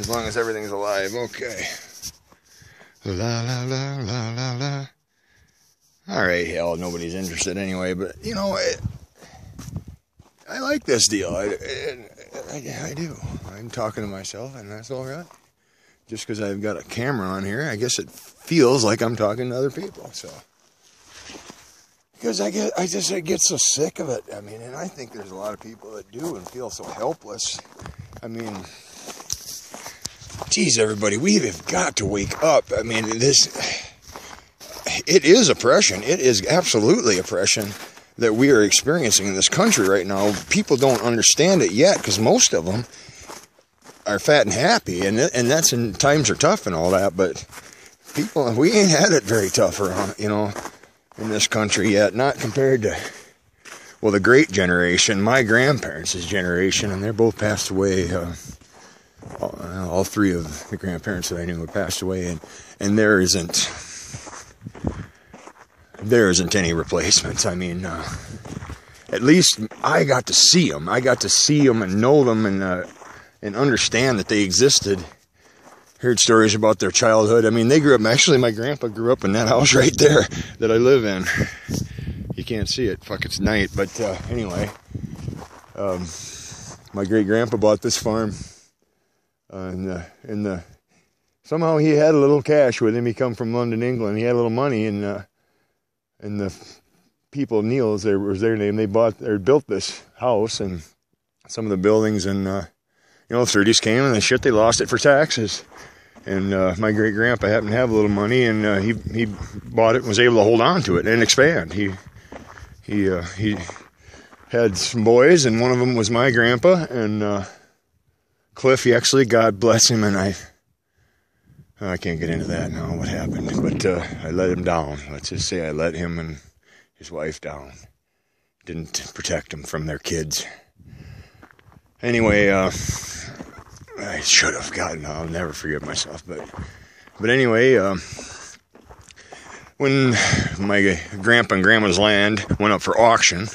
As long as everything's alive, okay. La la la la la la. Alright, hell, nobody's interested anyway, but, you know, I like this deal. I do. I'm talking to myself, and that's alright. Just because I've got a camera on here, I guess it feels like I'm talking to other people, so. Because I get so sick of it. I mean, and I think there's a lot of people that do and feel so helpless. I mean, geez, everybody, we have got to wake up. I mean, it is oppression. It is absolutely oppression that we are experiencing in this country right now. People don't understand it yet because most of them are fat and happy, and that's in times are tough and all that, but people, we ain't had it very tough around, you know, in this country yet, not compared to, well, the great generation, my grandparents' generation, and they're both passed away. All three of the grandparents that I knew have passed away, and there isn't any replacements. I mean, at least I got to see them. I got to see them and know them and understand that they existed. Heard stories about their childhood. I mean, they grew up, actually my grandpa grew up in that house right there that I live in. You can't see it, fuck, it's night, but anyway, my great grandpa bought this farm, and somehow he had a little cash with him. He come from London, England. He had a little money, and the people, Neil's, was their name, they built this house and some of the buildings, and you know, 30s came and they lost it for taxes. And my great grandpa happened to have a little money, and he bought it and was able to hold on to it and expand. He had some boys, and one of them was my grandpa, and Cliff, he actually, God bless him, and I can't get into that now, what happened, but I let him down. Let's just say I let him and his wife down. Didn't protect them from their kids. Anyway, I should have gotten, I'll never forgive myself, but anyway, when my grandpa and grandma's land went up for auction,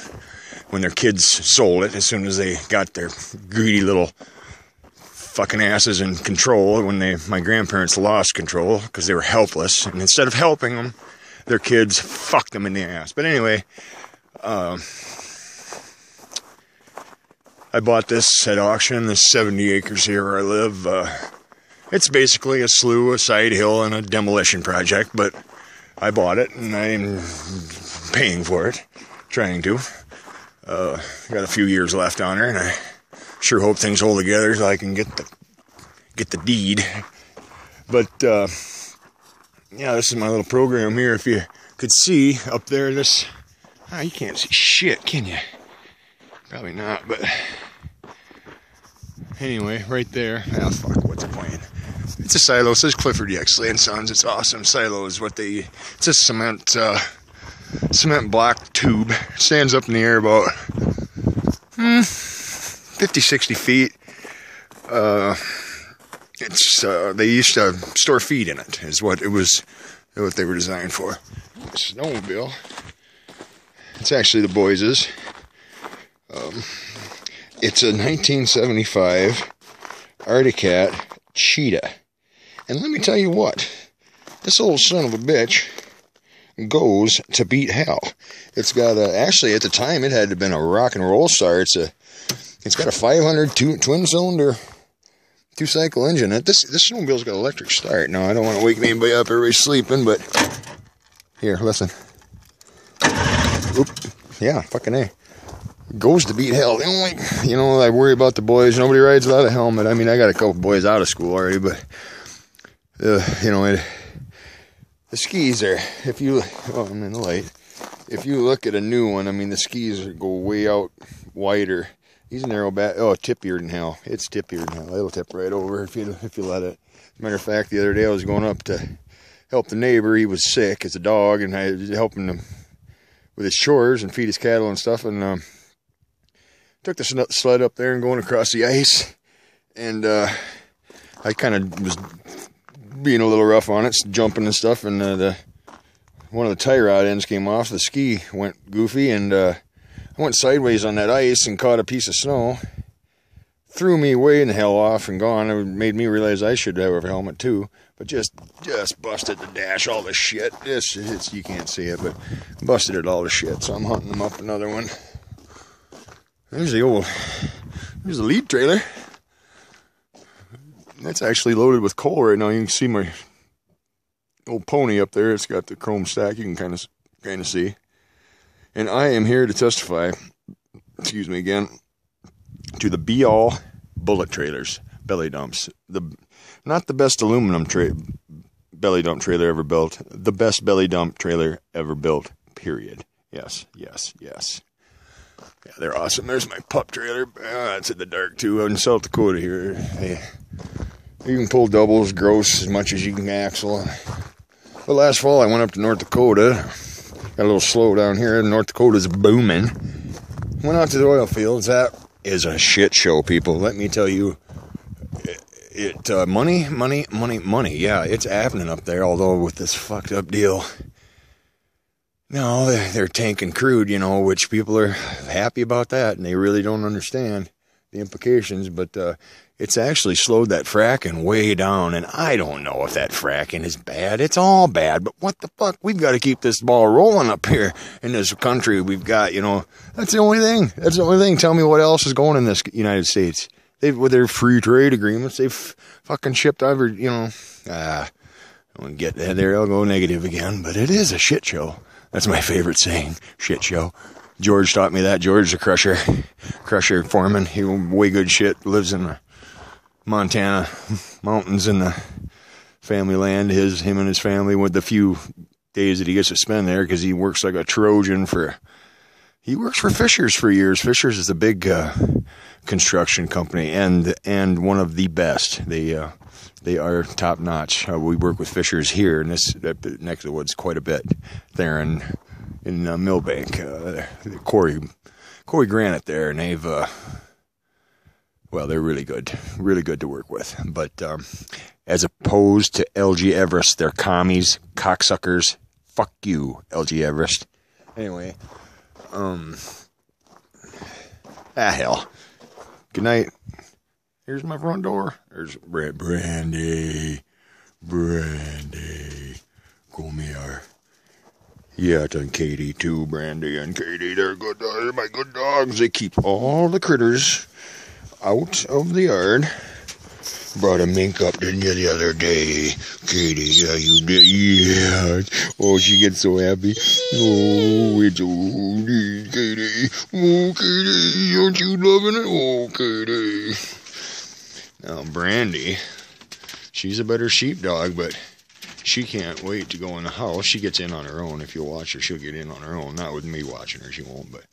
when their kids sold it, as soon as they got their greedy little fucking asses in control, when my grandparents lost control because they were helpless, and instead of helping them, their kids fucked them in the ass. But anyway, I bought this at auction, this 70 acres here where I live. It's basically a slough, a side hill, and a demolition project, but I bought it, and I'm paying for it, trying to. Got a few years left on her, and I sure hope things hold together so I can get the deed. But, yeah, this is my little program here. If you could see up there, this, you can't see shit, can you? Probably not, but anyway, right there. Oh, fuck, what's the point? It's a silo. It says Clifford Yexley and Sons. It's awesome. Silo is what it's a cement block tube. It stands up in the air about 50, 60 feet. They used to store feed in it, is what they were designed for. Snowmobile. It's actually the boys's. It's a 1975 Arctic Cheetah. And let me tell you what, this old son of a bitch goes to beat hell. It's got actually at the time it had to have been a rock and roll star. It's got a 500 twin cylinder 2-cycle engine. This snowmobile's got an electric start. Now I don't want to wake anybody up, everybody's sleeping, but here, listen. Oop, yeah, fucking A. Goes to beat hell. The only, you know, I worry about the boys. Nobody rides without a helmet. I mean, I got a couple boys out of school already, but you know, the skis are. If you, I'm in the light. If you look at a new one, I mean, the skis go way out wider. These narrow back. Oh, tippier than hell. It's tippier than hell. It'll tip right over if you let it. As a matter of fact, the other day I was going up to help the neighbor. He was sick as a dog, and I was helping him with his chores and feed his cattle and stuff, and took the sled up there and going across the ice, and I kind of was being a little rough on it, jumping and stuff, and one of the tie rod ends came off, the ski went goofy, and I went sideways on that ice and caught a piece of snow, threw me way in the hell off and gone. It made me realize I should have a helmet too. But just busted the dash, all the shit. It's you can't see it, but busted it all the shit. So I'm hunting them up another one. There's the lead trailer. That's actually loaded with coal right now. You can see my old pony up there. It's got the chrome stack. You can kind of see. And I am here to testify, excuse me again, to the Beall bullet trailers, belly dumps. Not the best aluminum belly dump trailer ever built. The best belly dump trailer ever built, period. Yes, yes, yes. Yeah, they're awesome. There's my pup trailer. It's in the dark too. Out in South Dakota here. Hey, you can pull doubles, gross, as much as you can axle. But last fall I went up to North Dakota. Got a little slow down here. North Dakota's booming. Went out to the oil fields. That is a shit show, people. Let me tell you. Money. Yeah, it's happening up there, although with this fucked up deal. No, they're tanking crude, you know, which people are happy about that, and they really don't understand the implications, but it's actually slowed that fracking way down, and I don't know if that fracking is bad. It's all bad, but what the fuck? We've got to keep this ball rolling up here in this country. We've got, you know, that's the only thing. That's the only thing. Tell me what else is going in this United States. With their free trade agreements, they've fucking shipped over, you know, I won't get there, I'll go negative again, but it is a shit show. That's my favorite saying, shit show. George taught me that. George's a crusher foreman. He way good shit, lives in the Montana mountains in the family land, him and his family, with the few days that he gets to spend there, because he works like a Trojan he works for Fisher's for years. Fisher's is a big construction company and one of the best. They are top notch. We work with Fisher's here in this neck of the woods quite a bit. There in Millbank, quarry granite there, and they've well, they're really good to work with. But as opposed to LG Everest, they're commies, cocksuckers. Fuck you, LG Everest. Anyway. Hell. Good night. Here's my front door. There's Brandy. Come here. Yeah, it's on Katie too. Brandy and Katie, they're good dogs. They're my good dogs. They keep all the critters out of the yard. Brought a mink up, didn't you, the other day? Katie, yeah, you did. Yeah. Oh, she gets so happy. Oh, it's Katie. Oh, Katie, aren't you loving it? Oh, Katie. Now, Brandy, she's a better sheepdog, but she can't wait to go in the house. She gets in on her own. If you watch her, she'll get in on her own. Not with me watching her, she won't, but